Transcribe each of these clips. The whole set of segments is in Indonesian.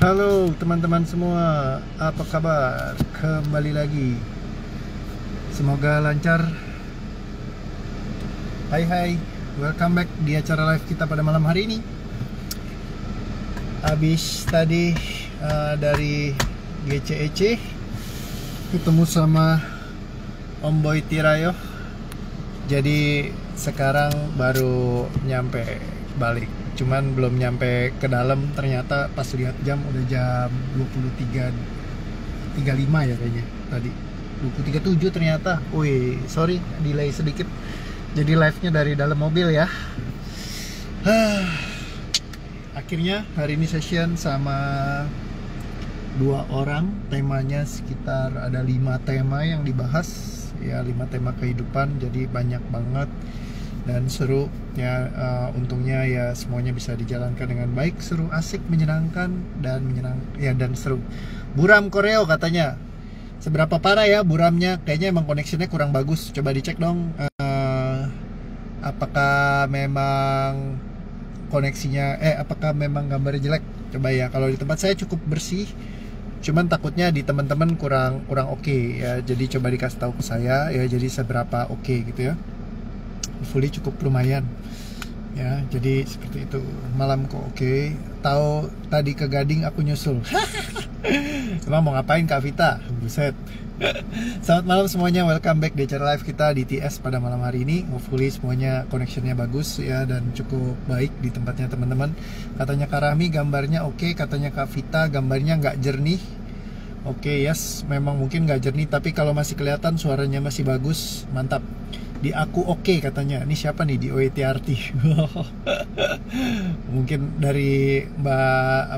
Halo teman-teman semua, apa kabar? Kembali lagi. Semoga lancar. Hai, welcome back di acara live kita pada malam hari ini. Abis tadi dari GCEC ketemu sama Om Boy Tirayo. Jadi sekarang baru nyampe balik. Cuman belum nyampe ke dalam, ternyata pas lihat jam udah jam 23.35 ya kayaknya tadi. 23.37 ternyata. Wih, sorry delay sedikit. Jadi live-nya dari dalam mobil ya. Akhirnya hari ini session sama 2 orang. Temanya sekitar ada 5 tema yang dibahas. Ya 5 tema kehidupan, jadi banyak banget dan seru ya. Untungnya ya semuanya bisa dijalankan dengan baik, seru, asik, menyenangkan dan seru. Buram koreo katanya. Seberapa parah ya buramnya? Kayaknya emang koneksinya kurang bagus. Coba dicek dong. Apakah memang koneksinya apakah memang gambarnya jelek? Coba ya. Kalau di tempat saya cukup bersih. Cuman takutnya di teman-teman kurang oke ya. Jadi coba dikasih tahu ke saya ya, jadi seberapa oke gitu ya. Fully cukup lumayan ya, jadi seperti itu. Malam kok oke. Tahu tadi ke Gading aku nyusul. Emang mau ngapain Kak Vita? Buset. Selamat malam semuanya, welcome back di acara live kita di TS pada malam hari ini. Hopefully semuanya connectionnya bagus ya dan cukup baik di tempatnya teman-teman. Katanya Kak Rahmi gambarnya oke, katanya Kak Vita gambarnya nggak jernih. Oke, yes, memang mungkin nggak jernih, tapi kalau masih kelihatan suaranya masih bagus, mantap. Di aku oke katanya. Ini siapa nih di OETRT? Mungkin dari Mbak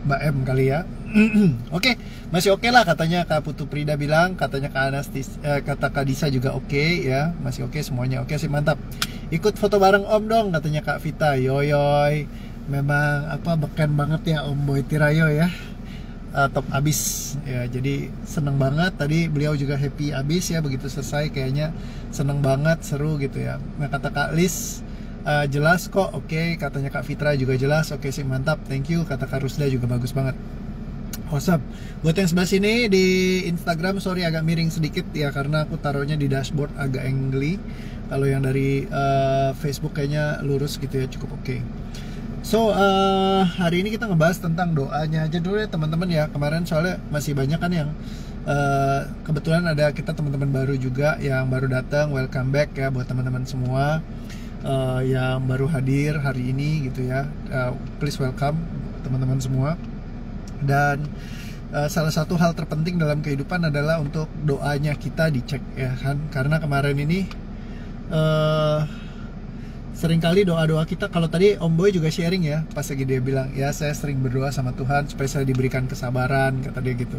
M kali ya. Oke, masih oke lah katanya Kak Putu Prida bilang, katanya Kak kata Kak Disa juga oke ya, masih oke semuanya. Oke sih, mantap. Ikut foto bareng Om dong katanya Kak Vita. Yoyoy. Memang beken banget ya Om Boy Tirayo ya. Top abis ya, jadi seneng banget. Tadi beliau juga happy abis ya, begitu selesai kayaknya seneng banget, seru gitu ya. Nah kata Kak Lis jelas kok, oke. Katanya Kak Fitra juga jelas, oke sih, mantap, thank you. Kata Kak Rusda juga bagus banget, awesome. Buat yang sebelah sini di Instagram, sorry agak miring sedikit ya, karena aku taruhnya di dashboard agak angly. Kalau yang dari Facebook kayaknya lurus gitu ya, cukup oke. So, hari ini kita ngebahas tentang doanya aja dulu ya teman-teman ya. Kemarin soalnya masih banyak kan yang kebetulan ada kita teman-teman baru juga yang baru datang. Welcome back ya buat teman-teman semua yang baru hadir hari ini gitu ya. Please welcome teman-teman semua. Dan salah satu hal terpenting dalam kehidupan adalah untuk doanya kita dicek ya kan. Karena kemarin ini seringkali doa-doa kita, kalau tadi Om Boy juga sharing ya, pas lagi dia bilang, ya saya sering berdoa sama Tuhan supaya saya diberikan kesabaran, kata dia gitu.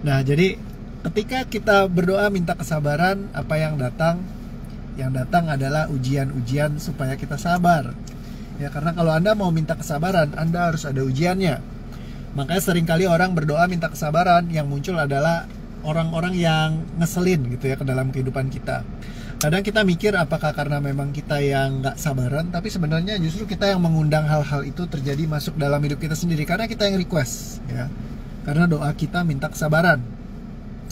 Nah jadi ketika kita berdoa minta kesabaran, apa yang datang? Yang datang adalah ujian-ujian supaya kita sabar. Ya karena kalau Anda mau minta kesabaran, Anda harus ada ujiannya. Makanya seringkali orang berdoa minta kesabaran, yang muncul adalah orang-orang yang ngeselin gitu ya ke dalam kehidupan kita. Kadang kita mikir apakah karena memang kita yang nggak sabaran, tapi sebenarnya justru kita yang mengundang hal-hal itu terjadi masuk dalam hidup kita sendiri, karena kita yang request ya. Karena doa kita minta kesabaran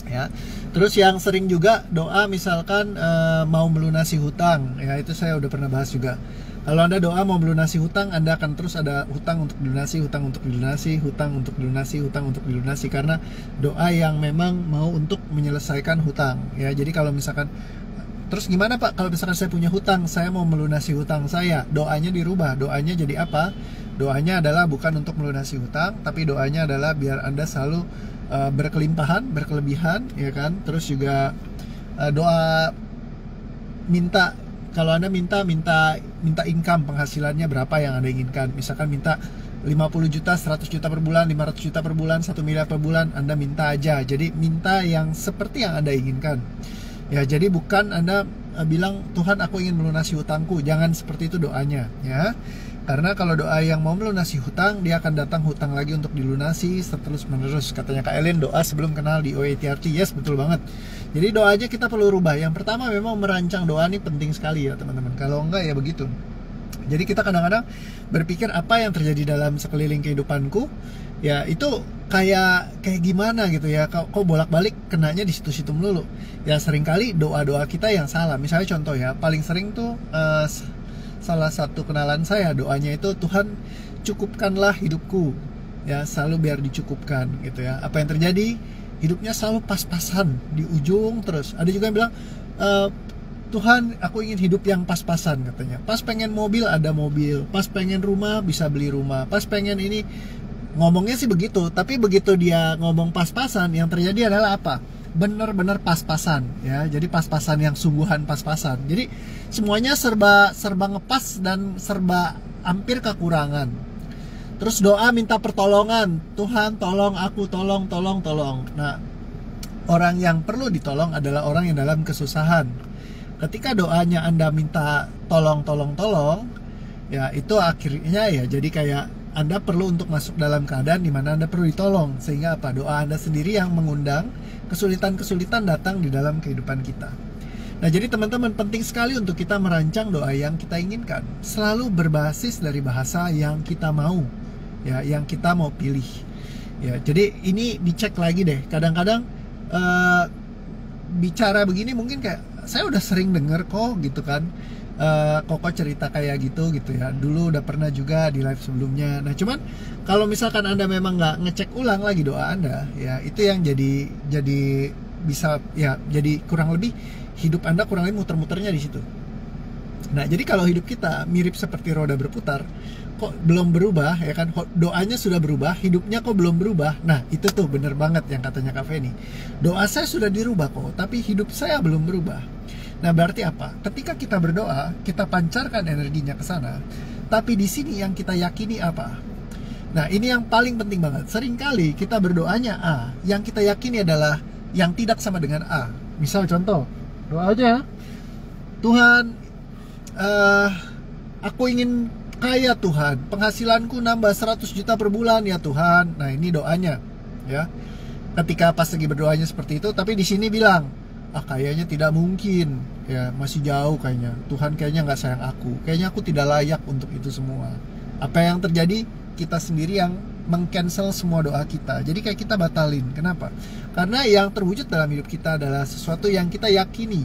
ya. Terus yang sering juga doa misalkan mau melunasi hutang ya, itu saya udah pernah bahas juga. Kalau Anda doa mau melunasi hutang, Anda akan terus ada hutang untuk dilunasi, hutang untuk dilunasi, hutang untuk dilunasi, hutang untuk dilunasi, karena doa yang memang mau untuk menyelesaikan hutang ya. Jadi kalau misalkan terus gimana Pak kalau misalkan saya punya hutang, saya mau melunasi hutang saya, doanya dirubah. Doanya jadi apa? Doanya adalah bukan untuk melunasi hutang, tapi doanya adalah biar Anda selalu berkelimpahan, berkelebihan ya kan. Terus juga doa minta, kalau Anda minta income, penghasilannya berapa yang Anda inginkan. Misalkan minta 50 juta, 100 juta per bulan, 500 juta per bulan, 1 miliar per bulan, Anda minta aja. Jadi minta yang seperti yang Anda inginkan. Ya, jadi bukan Anda bilang, Tuhan aku ingin melunasi hutangku. Jangan seperti itu doanya ya. Karena kalau doa yang mau melunasi hutang, dia akan datang hutang lagi untuk dilunasi terus menerus. Katanya Kak Elin, doa sebelum kenal di OETRT. Yes, betul banget. Jadi doa aja kita perlu rubah. Yang pertama memang merancang doa ini penting sekali ya teman-teman. Kalau enggak ya begitu. Jadi kita kadang-kadang berpikir apa yang terjadi dalam sekeliling kehidupanku, ya itu kayak gimana gitu ya, kok bolak-balik kenanya di situ-situ melulu. Ya seringkali doa-doa kita yang salah. Misalnya contoh ya, paling sering tuh salah satu kenalan saya doanya itu, Tuhan cukupkanlah hidupku, ya selalu biar dicukupkan gitu ya. Apa yang terjadi? Hidupnya selalu pas-pasan di ujung terus. Ada juga yang bilang, Tuhan, aku ingin hidup yang pas-pasan katanya. Pas pengen mobil ada mobil, pas pengen rumah bisa beli rumah, pas pengen ini. Ngomongnya sih begitu, tapi begitu dia ngomong pas-pasan, yang terjadi adalah apa? Bener-bener pas-pasan ya. Jadi pas-pasan yang sungguhan pas-pasan. Jadi semuanya serba ngepas dan serba hampir kekurangan. Terus doa minta pertolongan, Tuhan tolong aku, tolong. Nah, orang yang perlu ditolong adalah orang yang dalam kesusahan. Ketika doanya Anda minta tolong, ya itu akhirnya ya jadi kayak Anda perlu untuk masuk dalam keadaan di mana Anda perlu ditolong. Sehingga apa? Doa Anda sendiri yang mengundang kesulitan-kesulitan datang di dalam kehidupan kita. Nah, jadi teman-teman, penting sekali untuk kita merancang doa yang kita inginkan. Selalu berbasis dari bahasa yang kita mau, ya, yang kita mau pilih. Ya, jadi ini dicek lagi deh. Kadang-kadang bicara begini mungkin kayak saya udah sering denger kok gitu kan. Koko cerita kayak gitu ya. Dulu udah pernah juga di live sebelumnya. Nah, cuman kalau misalkan Anda memang nggak ngecek ulang lagi doa Anda, ya itu yang jadi bisa ya, jadi kurang lebih hidup Anda kurang lebih muter-muternya di situ. Nah, jadi kalau hidup kita mirip seperti roda berputar, kok belum berubah ya kan? Doanya sudah berubah, hidupnya kok belum berubah. Nah, itu tuh bener banget yang katanya Kak Feni. Doa saya sudah dirubah kok, tapi hidup saya belum berubah. Nah, berarti apa? Ketika kita berdoa, kita pancarkan energinya ke sana. Tapi di sini yang kita yakini apa? Nah, ini yang paling penting banget. Seringkali kita berdoanya A, yang kita yakini adalah yang tidak sama dengan A. Misal contoh, doa aja, Tuhan, aku ingin kaya Tuhan, penghasilanku nambah 100 juta per bulan ya Tuhan. Nah, ini doanya, ya. Ketika pas lagi berdoanya seperti itu, tapi di sini bilang, kayaknya tidak mungkin, ya masih jauh kayaknya. Tuhan kayaknya nggak sayang aku, kayaknya aku tidak layak untuk itu semua. Apa yang terjadi? Kita sendiri yang meng-cancel semua doa kita. Jadi kayak kita batalin. Kenapa? Karena yang terwujud dalam hidup kita adalah sesuatu yang kita yakini,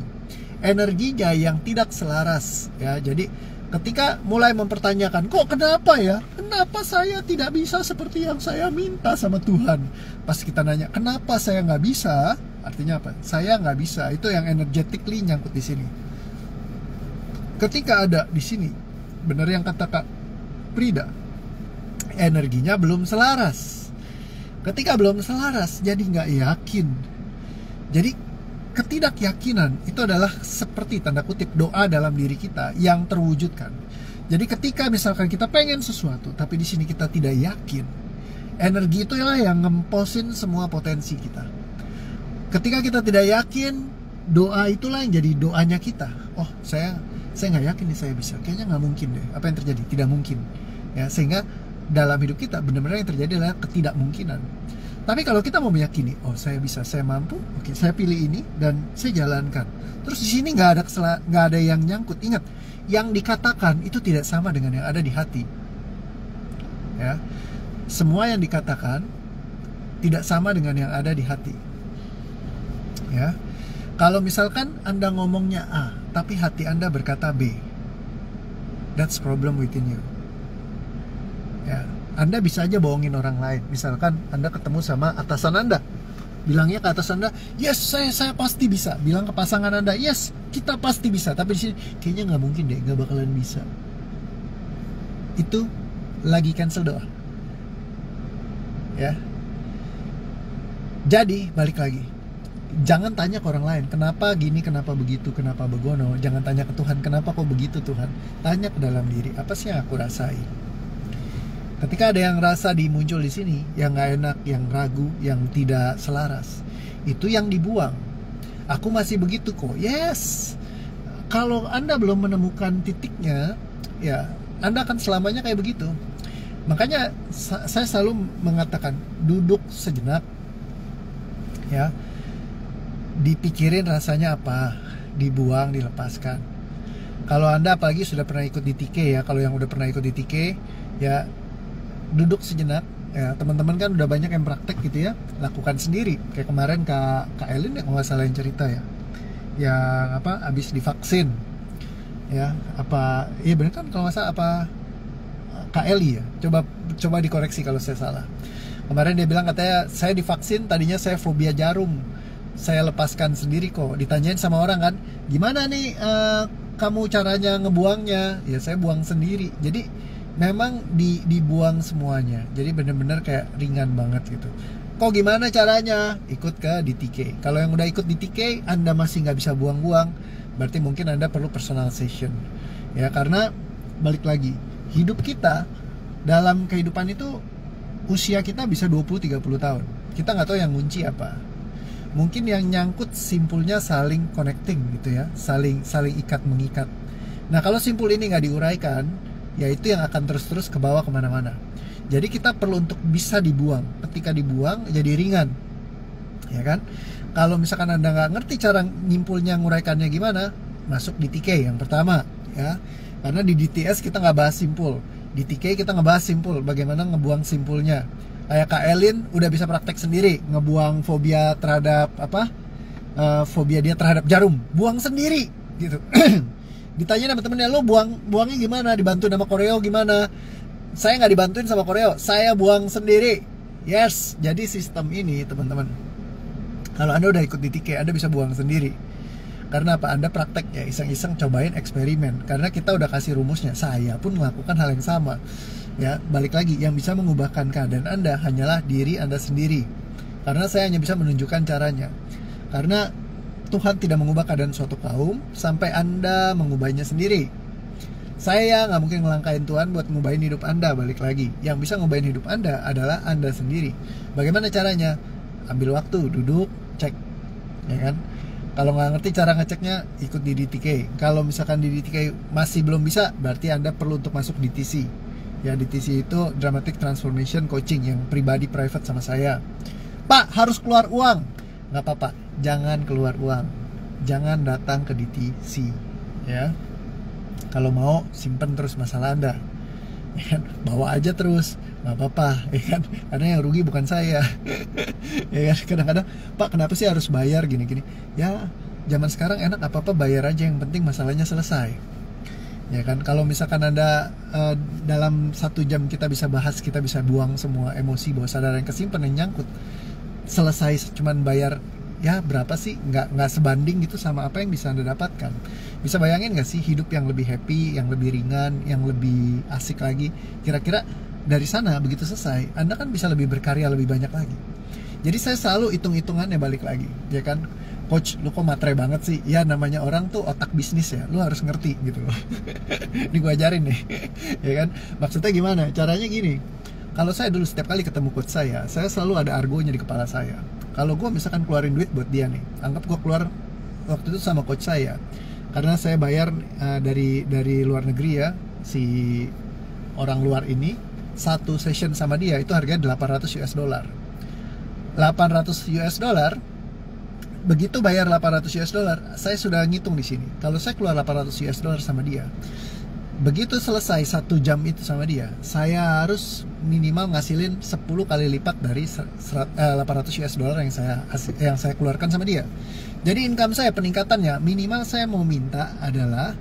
energinya yang tidak selaras, ya. Jadi ketika mulai mempertanyakan, kok kenapa ya? Kenapa saya tidak bisa seperti yang saya minta sama Tuhan? Pas kita nanya, kenapa saya nggak bisa? Artinya apa? Saya nggak bisa. Itu yang energetically nyangkut di sini. Ketika ada di sini, benar yang kata Kak Prida, energinya belum selaras. Ketika belum selaras, jadi nggak yakin. Jadi ketidakyakinan itu adalah seperti tanda kutip doa dalam diri kita yang terwujudkan. Jadi ketika misalkan kita pengen sesuatu, tapi di sini kita tidak yakin, energi itulah yang ngemposin semua potensi kita. Ketika kita tidak yakin, doa itulah yang jadi doanya kita. Oh, saya nggak yakin nih saya bisa. Kayaknya nggak mungkin deh. Apa yang terjadi? Tidak mungkin. Ya, sehingga dalam hidup kita benar-benar yang terjadi adalah ketidakmungkinan. Tapi kalau kita mau meyakini, oh saya bisa, saya mampu, oke, saya pilih ini dan saya jalankan. Terus di sini nggak ada yang nyangkut. Ingat, yang dikatakan itu tidak sama dengan yang ada di hati. Ya, semua yang dikatakan tidak sama dengan yang ada di hati. Ya, kalau misalkan Anda ngomongnya A, tapi hati Anda berkata B, that's problem within you. Ya, Anda bisa aja bohongin orang lain. Misalkan Anda ketemu sama atasan Anda, bilangnya ke atasan Anda, yes, saya pasti bisa. Bilang ke pasangan Anda, yes, kita pasti bisa. Tapi di sini kayaknya nggak mungkin deh, nggak bakalan bisa. Itu lagi cancel doa. Ya. Jadi balik lagi. Jangan tanya ke orang lain, kenapa gini, kenapa begitu, kenapa begono. Jangan tanya ke Tuhan, kenapa kok begitu Tuhan. Tanya ke dalam diri, apa sih yang aku rasain. Ketika ada yang rasa muncul di sini, yang gak enak, yang ragu, yang tidak selaras, itu yang dibuang. Aku masih begitu kok. Yes. Kalau Anda belum menemukan titiknya, ya Anda akan selamanya kayak begitu. Makanya saya selalu mengatakan, duduk sejenak, ya, dipikirin rasanya apa, dibuang, dilepaskan. Kalau Anda apalagi sudah pernah ikut di TK ya, kalau yang udah pernah ikut di TK ya, duduk sejenak ya. Teman-teman kan udah banyak yang praktek gitu ya, lakukan sendiri. Kayak kemarin Kak Elin ya, kalau nggak salah yang cerita ya, yang apa, habis divaksin ya, apa iya bener kan kalau nggak salah, apa Kak Eli ya, coba dikoreksi kalau saya salah. Kemarin dia bilang, katanya saya divaksin, tadinya saya fobia jarum, saya lepaskan sendiri kok. Ditanyain sama orang kan, gimana nih kamu caranya ngebuangnya? Ya saya buang sendiri. Jadi memang dibuang semuanya. Jadi bener-bener kayak ringan banget gitu. Kok gimana caranya? Ikut ke DTK. Kalau yang udah ikut DTK, Anda masih nggak bisa buang-buang, berarti mungkin Anda perlu personal session. Ya karena balik lagi, hidup kita dalam kehidupan itu, usia kita bisa 20-30 tahun. Kita nggak tahu yang ngunci apa. Mungkin yang nyangkut simpulnya saling connecting gitu ya, saling ikat mengikat. Nah kalau simpul ini nggak diuraikan, ya itu yang akan terus ke bawah kemana-mana. Jadi kita perlu untuk bisa dibuang. Ketika dibuang jadi ringan, ya kan? Kalau misalkan Anda nggak ngerti cara nyimpulnya, nguraikannya gimana, masuk di TK yang pertama ya. Karena di DTS kita nggak bahas simpul, di TK kita ngebahas simpul, bagaimana ngebuang simpulnya. Kayak Kak Elin udah bisa praktek sendiri, ngebuang fobia terhadap fobia dia terhadap jarum, buang sendiri gitu. Ditanya sama temennya, lo buangnya gimana? Dibantu sama koreo gimana? Saya nggak dibantuin sama koreo, saya buang sendiri. Yes, jadi sistem ini teman-teman, kalau Anda udah ikut di TK, Anda bisa buang sendiri. Karena apa? Anda praktek ya, iseng-iseng cobain eksperimen. Karena kita udah kasih rumusnya. Saya pun melakukan hal yang sama. Ya, balik lagi, yang bisa mengubahkan keadaan Anda hanyalah diri Anda sendiri. Karena saya hanya bisa menunjukkan caranya. Karena Tuhan tidak mengubah keadaan suatu kaum sampai Anda mengubahnya sendiri. Saya nggak mungkin ngelangkain Tuhan buat ngubahin hidup Anda. Balik lagi, yang bisa ngubahin hidup Anda adalah Anda sendiri. Bagaimana caranya? Ambil waktu, duduk, cek, ya kan? Kalau nggak ngerti cara ngeceknya, ikut di DTK. Kalau misalkan di DTK masih belum bisa, berarti Anda perlu untuk masuk DTC. Ya, DTC itu Dramatic Transformation Coaching, yang pribadi private sama saya. Pak, harus keluar uang. Nggak apa-apa, jangan keluar uang. Jangan datang ke DTC. Ya, kalau mau simpen terus masalah Anda. Ya kan? Bawa aja terus, nggak apa-apa, ya kan? Karena yang rugi bukan saya. Ya kan? Kadang-kadang, Pak kenapa sih harus bayar gini-gini? Ya zaman sekarang enak, apa-apa bayar aja, yang penting masalahnya selesai. Ya kan? Kalau misalkan Anda dalam 1 jam kita bisa bahas, kita bisa buang semua emosi, bawah sadar yang kesimpan, yang nyangkut, selesai cuman bayar. Ya berapa sih? Nggak sebanding gitu sama apa yang bisa Anda dapatkan. Bisa bayangin nggak sih hidup yang lebih happy, yang lebih ringan, yang lebih asik lagi? Kira-kira dari sana begitu selesai, Anda kan bisa lebih berkarya lebih banyak lagi. Jadi saya selalu hitung-hitungannya, balik lagi, ya kan? Coach, lu kok matre banget sih? Ya namanya orang tuh otak bisnis ya, lu harus ngerti gitu loh. Ini gue ajarin nih, ya kan? Maksudnya gimana? Caranya gini. Kalau saya dulu setiap kali ketemu coach saya selalu ada argonya di kepala saya. Kalau gue misalkan keluarin duit buat dia nih, anggap gue keluar waktu itu sama coach saya, karena saya bayar dari luar negeri ya, si orang luar ini, 1 session sama dia itu harganya $800 US. 800 US dollar. Begitu bayar 800 US dollar, saya sudah ngitung di sini. Kalau saya keluar 800 US dollar sama dia, begitu selesai 1 jam itu sama dia, saya harus minimal ngasilin 10 kali lipat dari 800 US dollar yang saya keluarkan sama dia. Jadi income saya, peningkatannya minimal saya mau minta adalah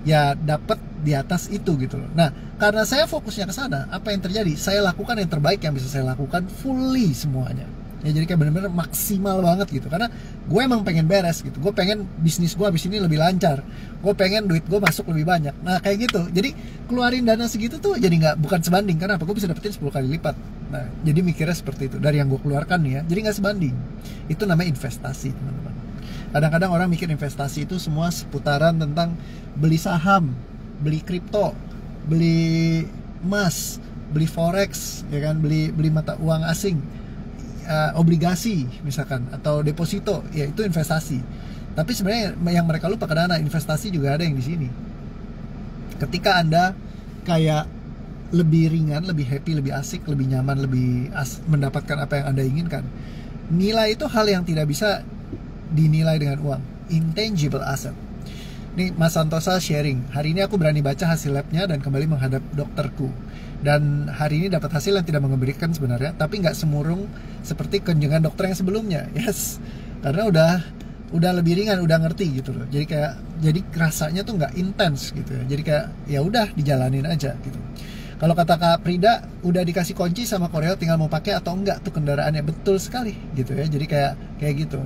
ya dapat di atas itu gitu loh. Nah, karena saya fokusnya ke sana, apa yang terjadi? Saya lakukan yang terbaik yang bisa saya lakukan, fully semuanya. Ya jadi kayak bener-bener maksimal banget gitu. Karena gue emang pengen beres gitu. Gue pengen bisnis gue abis ini lebih lancar. Gue pengen duit gue masuk lebih banyak. Nah kayak gitu. Jadi keluarin dana segitu tuh jadi bukan sebanding. Karena apa? Gue bisa dapetin 10 kali lipat. Nah jadi mikirnya seperti itu. Dari yang gue keluarkan nih ya. Jadi gak sebanding. Itu namanya investasi teman-teman. Kadang-kadang orang mikir investasi itu semua seputaran tentang beli saham, beli kripto, beli emas, beli forex, ya kan, beli mata uang asing, obligasi misalkan, atau deposito, ya itu investasi. Tapi sebenarnya yang mereka lupa, karena investasi juga ada yang di sini. Ketika Anda kayak lebih ringan, lebih happy, lebih asik, lebih nyaman, lebih mendapatkan apa yang Anda inginkan, nilai itu hal yang tidak bisa dinilai dengan uang, intangible asset. Nih Mas Santosa sharing, hari ini aku berani baca hasil labnya dan kembali menghadap dokterku. Dan hari ini dapat hasil yang tidak mengembirakan sebenarnya, tapi nggak semurung seperti kunjungan dokter yang sebelumnya. Yes, karena udah lebih ringan, udah ngerti gitu loh. Jadi rasanya tuh nggak intens gitu ya. Jadi kayak ya udah dijalanin aja gitu. Kalau kata Kak Prida, udah dikasih kunci sama Koreo, tinggal mau pakai atau enggak tuh kendaraannya. Betul sekali gitu ya. Jadi kayak gitu.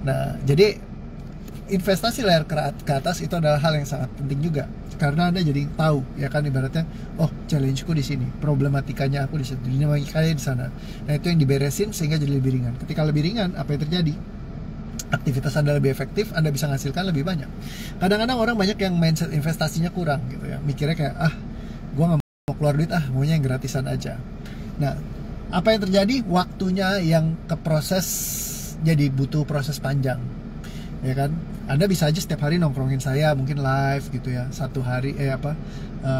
Nah, jadi investasi layar ke atas itu adalah hal yang sangat penting juga, karena Anda jadi tahu ya kan, ibaratnya oh challenge-ku di sini, problematikanya aku di situ, dinamikanya di sana. Nah, itu yang diberesin sehingga jadi lebih ringan. Ketika lebih ringan, apa yang terjadi? Aktivitas Anda lebih efektif, Anda bisa menghasilkan lebih banyak. Kadang-kadang orang banyak yang mindset investasinya kurang gitu ya, mikirnya kayak gua nggak mau keluar duit, maunya yang gratisan aja. Nah, apa yang terjadi? Waktunya yang ke proses jadi butuh proses panjang, ya kan? Anda bisa aja setiap hari nongkrongin saya, mungkin live gitu ya, satu hari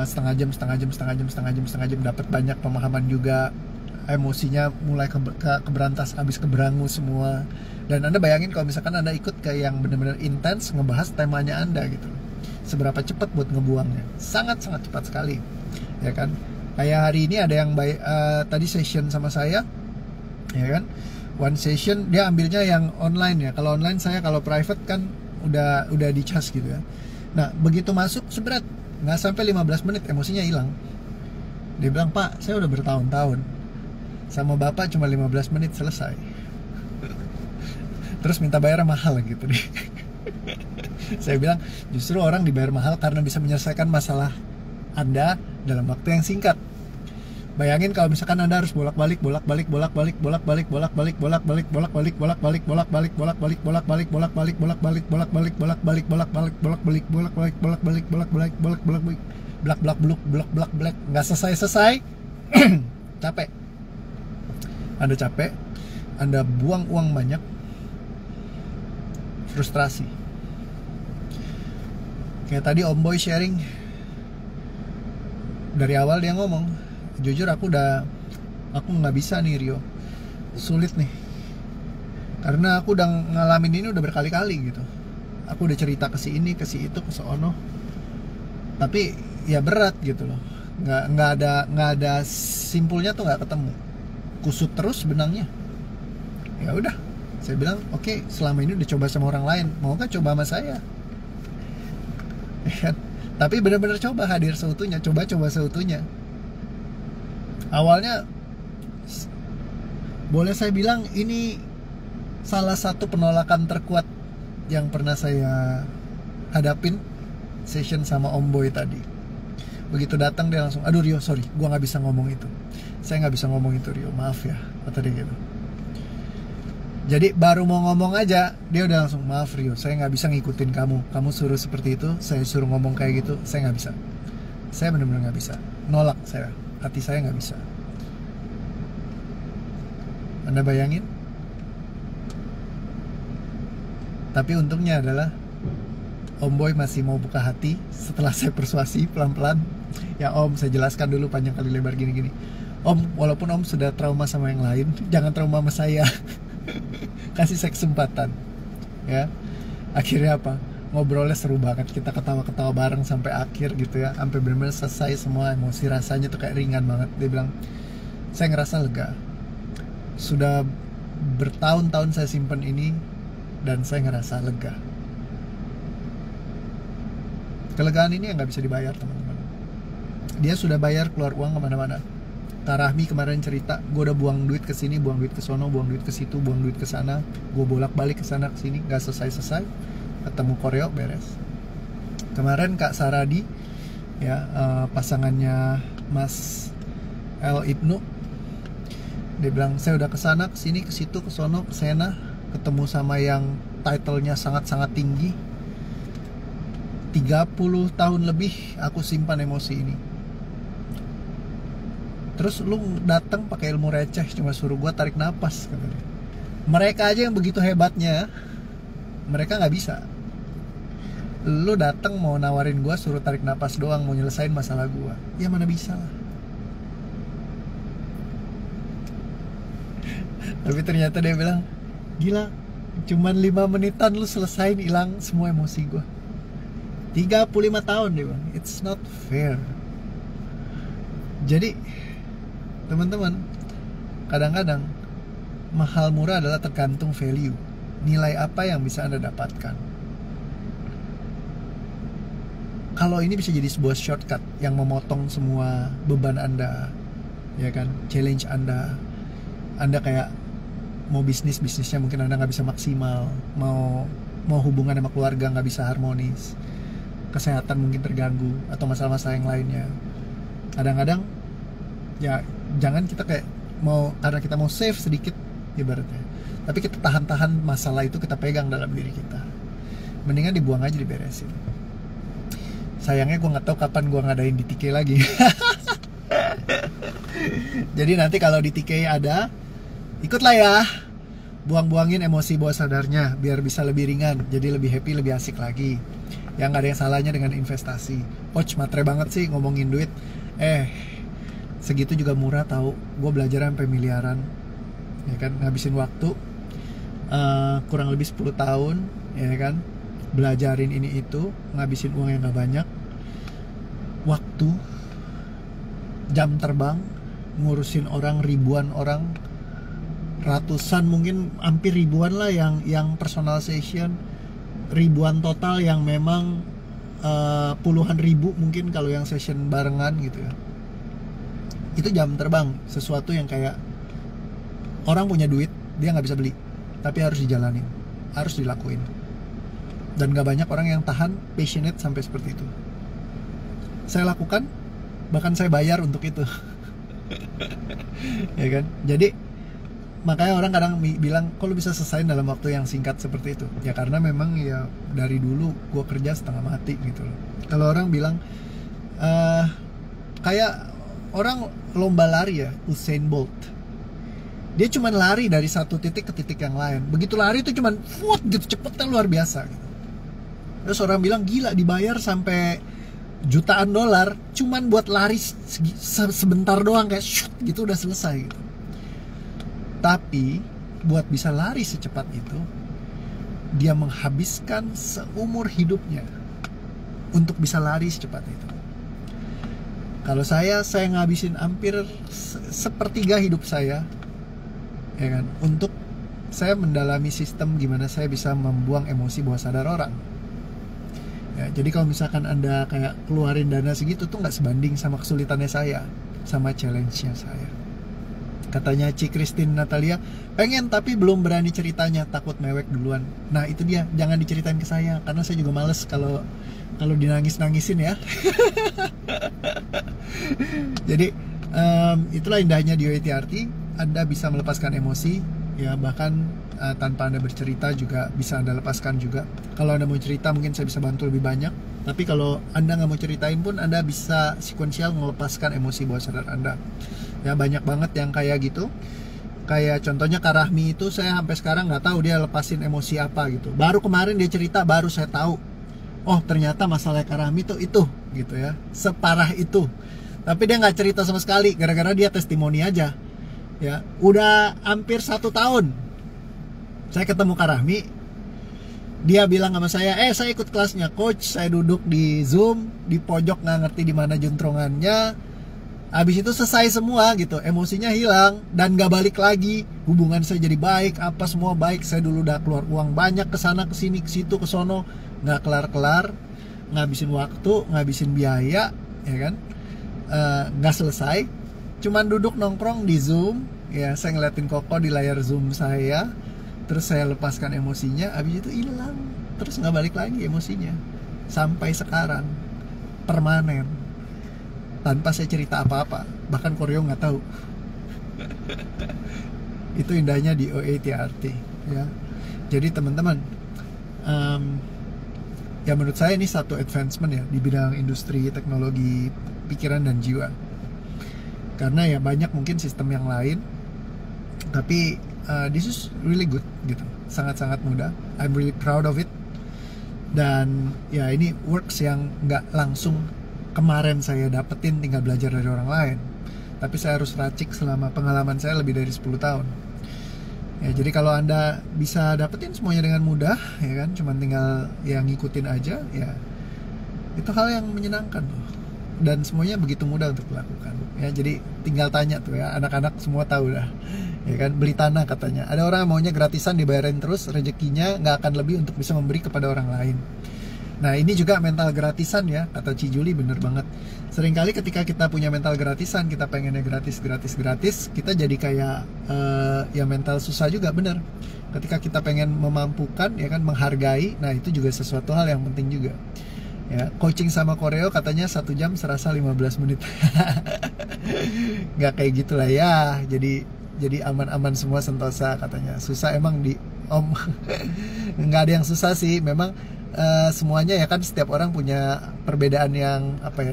setengah jam dapat banyak pemahaman juga, emosinya mulai keberantas, habis keberangus semua. Dan Anda bayangin kalau misalkan Anda ikut ke yang benar-benar intens ngebahas temanya Anda gitu, seberapa cepat buat ngebuangnya? Sangat-sangat cepat sekali, ya kan? Kayak hari ini ada yang tadi session sama saya, ya kan? One session dia ambilnya yang online ya. Kalau online saya, kalau private kan udah dicas gitu ya. Nah, begitu masuk seberat nggak sampai 15 menit emosinya hilang. Dia bilang, "Pak, saya udah bertahun-tahun sama Bapak, cuma 15 menit selesai." Terus minta bayar mahal gitu deh. Saya bilang, justru orang dibayar mahal karena bisa menyelesaikan masalah Anda dalam waktu yang singkat. Bayangin kalau misalkan Anda harus bolak-balik nggak selesai. Capek. Anda capek, Anda buang uang banyak, frustrasi. Kayak tadi Om Boy sharing, dari awal dia ngomong, jujur aku nggak bisa nih Rio, sulit nih, karena aku udah ngalamin ini udah berkali-kali gitu. Aku udah cerita ke si ini, ke si itu, ke sono, tapi ya berat gitu loh. Nggak ada simpulnya tuh, nggak ketemu, kusut terus benangnya. Ya udah, saya bilang oke, selama ini udah coba sama orang lain, mau kan coba sama saya? Tapi benar-benar coba hadir seutuhnya, coba seutuhnya. Awalnya boleh saya bilang ini salah satu penolakan terkuat yang pernah saya hadapin session sama Om Boy tadi. Begitu datang dia langsung, aduh Rio, sorry, gua nggak bisa ngomong itu. Saya nggak bisa ngomong itu Rio, maaf ya, kata dia gitu. Jadi baru mau ngomong aja, dia udah langsung, maaf Rio, saya nggak bisa ngikutin kamu suruh seperti itu, saya suruh ngomong kayak gitu, saya nggak bisa. Saya benar-benar nggak bisa, nolak saya. Hati saya nggak bisa. Anda bayangin? Tapi untungnya adalah Om Boy masih mau buka hati setelah saya persuasi pelan-pelan. Ya Om, saya jelaskan dulu panjang kali lebar gini-gini. Om, walaupun Om sudah trauma sama yang lain, jangan trauma sama saya. Kasih saya kesempatan. Ya. Akhirnya apa? Ngobrolnya seru banget, kita ketawa-ketawa bareng sampai akhir gitu ya, sampai benar-benar selesai semua emosi, rasanya tuh kayak ringan banget. Dia bilang, saya ngerasa lega, sudah bertahun-tahun saya simpen ini dan saya ngerasa lega. Kelegaan ini yang nggak bisa dibayar teman-teman. Dia sudah bayar keluar uang kemana-mana. Tarahmi kemarin cerita, gue udah buang duit ke sini, buang duit ke sono, buang duit ke situ, buang duit ke sana, gue bolak-balik ke sana ke sini, nggak selesai. Ketemu Koreo, beres. Kemarin Kak Saradi ya, pasangannya Mas El Ibnu, dia bilang saya udah kesana, kesini, ke situ, ke sono, ke sana, ketemu sama yang titlenya sangat-sangat tinggi. 30 tahun lebih aku simpan emosi ini. Terus lu datang pakai ilmu receh, cuma suruh gua tarik napas, katanya. Mereka aja yang begitu hebatnya, mereka nggak bisa. Lu datang mau nawarin gua suruh tarik napas doang, mau nyelesain masalah gua, ya mana bisa lah. Tapi ternyata dia bilang, gila, cuman 5 menitan lu selesain, hilang semua emosi gua. 35 tahun dia bilang, it's not fair. Jadi teman-teman, kadang-kadang mahal murah adalah tergantung value, nilai apa yang bisa Anda dapatkan. Kalau ini bisa jadi sebuah shortcut yang memotong semua beban Anda, ya kan, challenge Anda kayak mau bisnisnya mungkin Anda nggak bisa maksimal, mau hubungan sama keluarga nggak bisa harmonis, kesehatan mungkin terganggu, atau masalah-masalah yang lainnya. Kadang-kadang ya jangan kita kayak karena kita mau save sedikit ibaratnya, tapi kita tahan masalah itu, kita pegang dalam diri kita. Mendingan dibuang aja, diberesin. Sayangnya gue nggak tahu kapan gue ngadain di TK lagi. Jadi nanti kalau di TK ada, ikutlah ya. Buang-buangin emosi bawah sadarnya biar bisa lebih ringan, jadi lebih happy, lebih asik lagi. Yang gak ada yang salahnya dengan investasi. Coach, matre banget sih ngomongin duit. Segitu juga murah tahu. Gue belajar sampai miliaran, ya kan, ngabisin waktu kurang lebih 10 tahun, ya kan, belajarin ini itu, ngabisin uang yang gak banyak, waktu, jam terbang, ngurusin orang, ribuan orang, ratusan, mungkin hampir ribuan lah yang personal session, ribuan total yang memang puluhan ribu mungkin kalau yang session barengan gitu ya. Itu jam terbang, sesuatu yang kayak orang punya duit, dia nggak bisa beli, tapi harus dijalanin, harus dilakuin. Dan gak banyak orang yang tahan, passionate sampai seperti itu. Saya lakukan, bahkan saya bayar untuk itu. Ya kan? Jadi makanya orang kadang bilang, kok lu bisa selesai dalam waktu yang singkat seperti itu? Ya karena memang ya dari dulu gue kerja setengah mati gitu loh. Kalau orang bilang kayak orang lomba lari ya, Usain Bolt, dia cuma lari dari satu titik ke titik yang lain. Begitu lari itu cuma gitu, cepetnya luar biasa gitu. Terus orang bilang, gila, dibayar sampai jutaan dolar cuman buat lari sebentar doang, kayak shoot gitu udah selesai gitu. Tapi buat bisa lari secepat itu, dia menghabiskan seumur hidupnya untuk bisa lari secepat itu. Kalau saya ngabisin hampir sepertiga hidup saya, ya kan, untuk saya mendalami sistem gimana saya bisa membuang emosi bawah sadar orang. Ya, jadi kalau misalkan Anda kayak keluarin dana segitu tuh nggak sebanding sama kesulitannya saya, sama challenge-nya saya. Katanya Ci Christine Natalia, pengen tapi belum berani ceritanya, takut mewek duluan. Nah itu dia, jangan diceritain ke saya, karena saya juga males kalau dinangis-nangisin ya. Jadi itulah indahnya di OETRT, Anda bisa melepaskan emosi, ya bahkan tanpa Anda bercerita juga bisa Anda lepaskan juga. Kalau Anda mau cerita mungkin saya bisa bantu lebih banyak, tapi kalau Anda nggak mau ceritain pun Anda bisa sequential melepaskan emosi bawah sadar Anda. Ya banyak banget yang kayak gitu. Kayak contohnya Kak Rahmi itu, saya sampai sekarang nggak tahu dia lepasin emosi apa gitu. Baru kemarin dia cerita, baru saya tahu, oh ternyata masalah Kak Rahmi itu gitu ya, separah itu. Tapi dia nggak cerita sama sekali, gara-gara dia testimoni aja. Ya udah hampir 1 tahun saya ketemu Kak Rahmi, dia bilang sama saya, saya ikut kelasnya coach. Saya duduk di Zoom di pojok, nggak ngerti di mana juntrongannya. Habis itu selesai semua gitu, emosinya hilang dan gak balik lagi. Hubungan saya jadi baik, apa semua baik. Saya dulu udah keluar uang banyak ke sana ke sini ke situ ke sono, nggak kelar-kelar, ngabisin waktu, ngabisin biaya, ya kan, nggak selesai. Cuman duduk nongkrong di Zoom, ya saya ngeliatin Koko di layar Zoom saya, terus saya lepaskan emosinya, habis itu hilang, terus nggak balik lagi emosinya sampai sekarang, permanen, tanpa saya cerita apa-apa, bahkan Koryo nggak tahu. Itu indahnya di OETRT ya. Jadi teman-teman, ya menurut saya ini satu advancement ya di bidang industri, teknologi, pikiran dan jiwa. Karena ya banyak mungkin sistem yang lain, tapi this is really good gitu, sangat-sangat mudah. I'm really proud of it. Dan ya ini works yang nggak langsung kemarin saya dapetin tinggal belajar dari orang lain, tapi saya harus racik selama pengalaman saya lebih dari 10 tahun ya. Jadi kalau Anda bisa dapetin semuanya dengan mudah, ya kan, cuman tinggal yang ngikutin aja ya, Itu hal yang menyenangkan loh. Dan semuanya begitu mudah untuk dilakukan. Ya, jadi tinggal tanya tuh ya, anak-anak semua tahu dah. Ya kan, beli tanah katanya. Ada orang yang maunya gratisan dibayarin terus, rezekinya nggak akan lebih untuk bisa memberi kepada orang lain. Nah, ini juga mental gratisan ya, kata Cijuli, bener banget. Seringkali ketika kita punya mental gratisan, kita pengennya gratis, kita jadi kayak ya mental susah juga, bener. Ketika kita pengen memampukan, ya kan, menghargai, nah itu juga sesuatu hal yang penting juga. Ya, coaching sama koreo katanya 1 jam serasa 15 menit. Nggak kayak gitulah ya. Jadi aman-aman semua, sentosa katanya. Susah emang di om. Nggak ada yang susah sih, memang semuanya ya kan, setiap orang punya perbedaan yang apa ya,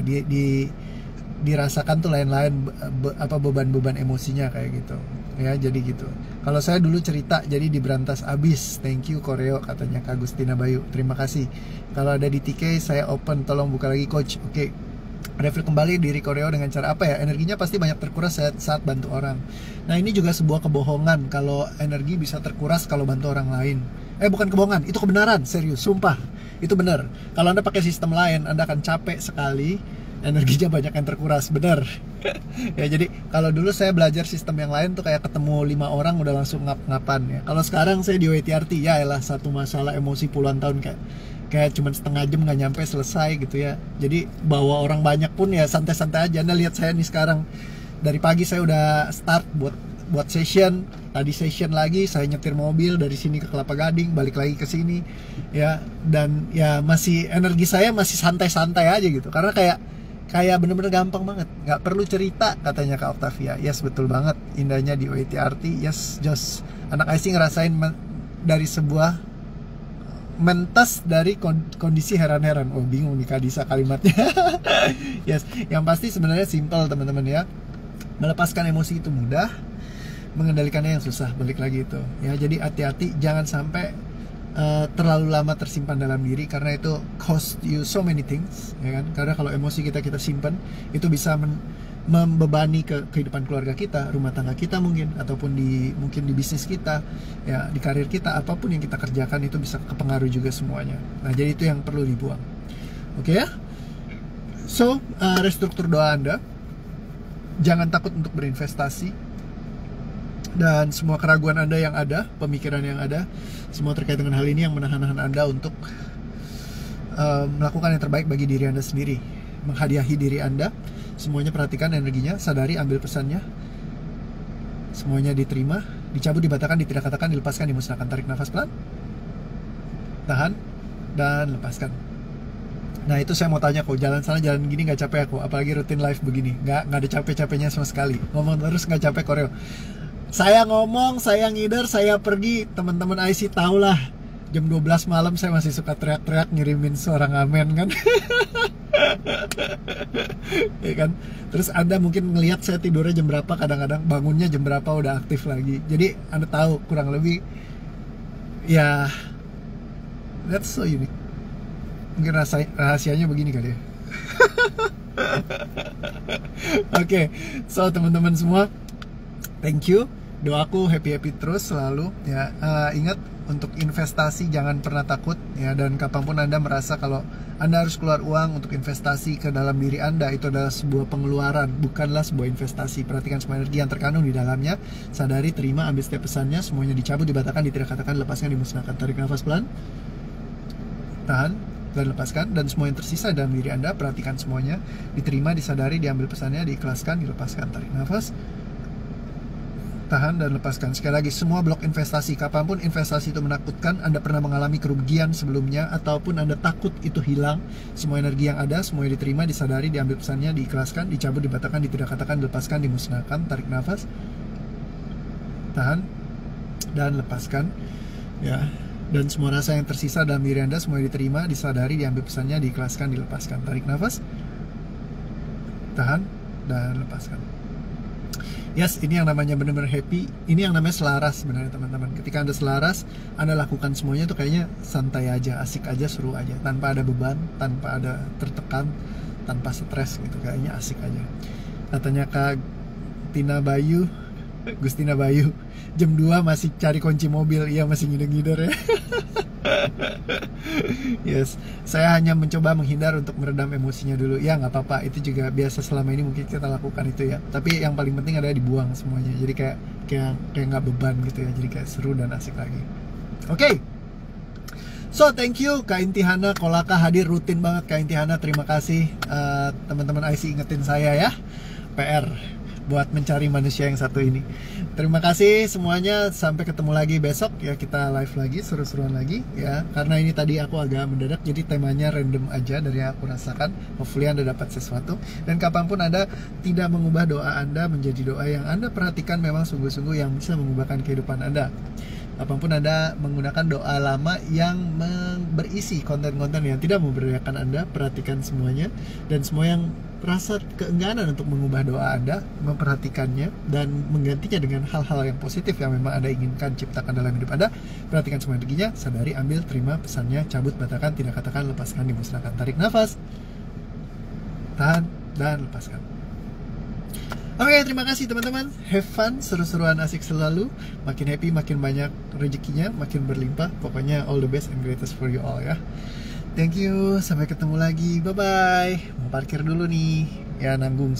dirasakan tuh lain-lain, apa beban-beban emosinya kayak gitu ya. Jadi gitu. Kalau saya dulu cerita jadi di Berantas abis. Thank you koreo katanya Kak Gustina Bayu, terima kasih. Kalau ada di TK saya open, tolong buka lagi coach. Oke. Refill kembali diri koreo dengan cara apa ya? Energinya pasti banyak terkuras saat bantu orang. Nah, ini juga sebuah kebohongan kalau energi bisa terkuras kalau bantu orang lain. Bukan kebohongan, itu kebenaran, serius, sumpah. Itu benar. Kalau Anda pakai sistem lain, Anda akan capek sekali, energinya banyak yang terkuras, benar. Ya, jadi kalau dulu saya belajar sistem yang lain tuh kayak ketemu 5 orang udah langsung ngap-ngapan ya. Kalau sekarang saya di WTRT, ya elah, satu masalah emosi puluhan tahun kayak cuman setengah jam nggak nyampe selesai gitu ya. Jadi bawa orang banyak pun ya santai-santai aja. Anda lihat saya nih sekarang, dari pagi saya udah start buat session. Tadi session lagi, saya nyetir mobil dari sini ke Kelapa Gading, balik lagi ke sini ya. Dan ya masih, energi saya masih santai-santai aja gitu, karena kayak bener-bener gampang banget, nggak perlu cerita katanya Kak Octavia. Yes, betul banget, indahnya di WTRT. Yes, Jos, anak IC ngerasain dari sebuah mentas dari kondisi heran-heran. Oh, bingung nih Kak Disa kalimatnya. Yes, yang pasti sebenarnya simple teman-teman ya. Melepaskan emosi itu mudah, mengendalikannya yang susah. Balik lagi itu ya. Jadi hati-hati, jangan sampai terlalu lama tersimpan dalam diri, karena itu cost you so many things ya kan. Karena kalau emosi kita simpan, itu bisa membebani kehidupan keluarga kita, rumah tangga kita mungkin, ataupun mungkin di bisnis kita ya, di karir kita, apapun yang kita kerjakan itu bisa kepengaruh juga semuanya. Nah, jadi itu yang perlu dibuang. Oke ya. So, restruktur doa Anda, jangan takut untuk berinvestasi. Dan semua keraguan Anda yang ada, pemikiran yang ada, semua terkait dengan hal ini yang menahan-nahan Anda untuk melakukan yang terbaik bagi diri Anda sendiri, menghadiahi diri Anda. Semuanya perhatikan energinya, sadari, ambil pesannya. Semuanya diterima, dicabut, dibatalkan, ditidakatakan, dilepaskan, dimusnahkan. Tarik nafas pelan, tahan, dan lepaskan. Nah, itu saya mau tanya kok, jalan sana jalan gini nggak capek kok, apalagi rutin live begini, nggak ada capek-capeknya sama sekali. Ngomong terus nggak capek koreo. Saya ngomong, saya ngider, saya pergi, teman-teman IC tahu lah. Jam 12 malam saya masih suka teriak-teriak ngirimin suara ngamen kan. Ya kan. Terus Anda mungkin ngelihat saya tidurnya jam berapa, kadang-kadang bangunnya jam berapa udah aktif lagi. Jadi Anda tahu kurang lebih ya, that's so unique. Mungkin rahasianya begini kali ya. Oke, so teman-teman semua, thank you. Doaku happy terus selalu ya. Ingat, untuk investasi jangan pernah takut ya. Dan kapanpun Anda merasa kalau Anda harus keluar uang untuk investasi ke dalam diri Anda, itu adalah sebuah pengeluaran, bukanlah sebuah investasi. Perhatikan semua energi yang terkandung di dalamnya. Sadari, terima, ambil setiap pesannya. Semuanya dicabut, dibatalkan, ditidakatakan, lepaskan, dimusnahkan. Tarik nafas pelan, tahan, dan lepaskan. Dan semua yang tersisa dalam diri Anda, perhatikan semuanya, diterima, disadari, diambil pesannya, diikhlaskan, dilepaskan. Tarik nafas, tahan, dan lepaskan. Sekali lagi, semua blok investasi, kapanpun investasi itu menakutkan, Anda pernah mengalami kerugian sebelumnya, ataupun Anda takut itu hilang, semua energi yang ada, semuanya diterima, disadari, diambil pesannya, diikhlaskan, dicabut, dibatalkan, ditidakatakan, dilepaskan, dimusnahkan. Tarik nafas, tahan, dan lepaskan ya. Dan semua rasa yang tersisa dalam diri Anda, semuanya diterima, disadari, diambil pesannya, diikhlaskan, dilepaskan. Tarik nafas, tahan, dan lepaskan. Yes, ini yang namanya benar-benar happy. Ini yang namanya selaras sebenarnya teman-teman. Ketika Anda selaras, Anda lakukan semuanya tuh kayaknya santai aja, asik aja, seru aja, tanpa ada beban, tanpa ada tertekan, tanpa stres gitu. Kayaknya asik aja. Katanya Kak Tina Bayu, Gustina Bayu, jam 2 masih cari kunci mobil. Iya, masih ngider-ngider ya. Yes, saya hanya mencoba menghindar untuk meredam emosinya dulu. Ya nggak apa-apa, itu juga biasa selama ini mungkin kita lakukan itu ya. Tapi yang paling penting adalah dibuang semuanya. Jadi kayak nggak beban gitu ya. Jadi kayak seru dan asik lagi. Oke. So thank you Kak Intihana, Kolaka hadir rutin banget Kak Intihana. Terima kasih teman-teman IC ingetin saya ya. PR buat mencari manusia yang satu ini. Terima kasih semuanya, sampai ketemu lagi besok ya, kita live lagi, seru-seruan lagi ya. Karena ini tadi aku agak mendadak, jadi temanya random aja dari yang aku rasakan. Hopefully Anda dapat sesuatu, dan kapanpun Anda tidak mengubah doa Anda menjadi doa yang Anda perhatikan memang sungguh-sungguh yang bisa mengubahkan kehidupan Anda. Apapun Anda menggunakan doa lama yang berisi konten-konten yang tidak memberdayakan Anda, perhatikan semuanya. Dan semua yang rasa keengganan untuk mengubah doa Anda, memperhatikannya dan menggantinya dengan hal-hal yang positif yang memang Anda inginkan ciptakan dalam hidup Anda. Perhatikan semua energinya, sadari, ambil, terima pesannya, cabut, batalkan, tidak katakan, lepaskan, dimusnahkan. Tarik nafas, tahan, dan lepaskan. Oke, terima kasih teman-teman. Have fun, seru-seruan, asik selalu. Makin happy, makin banyak rezekinya, makin berlimpah. Pokoknya all the best and greatest for you all ya. Thank you, sampai ketemu lagi. Bye-bye. Mau parkir dulu nih. Ya, nanggung.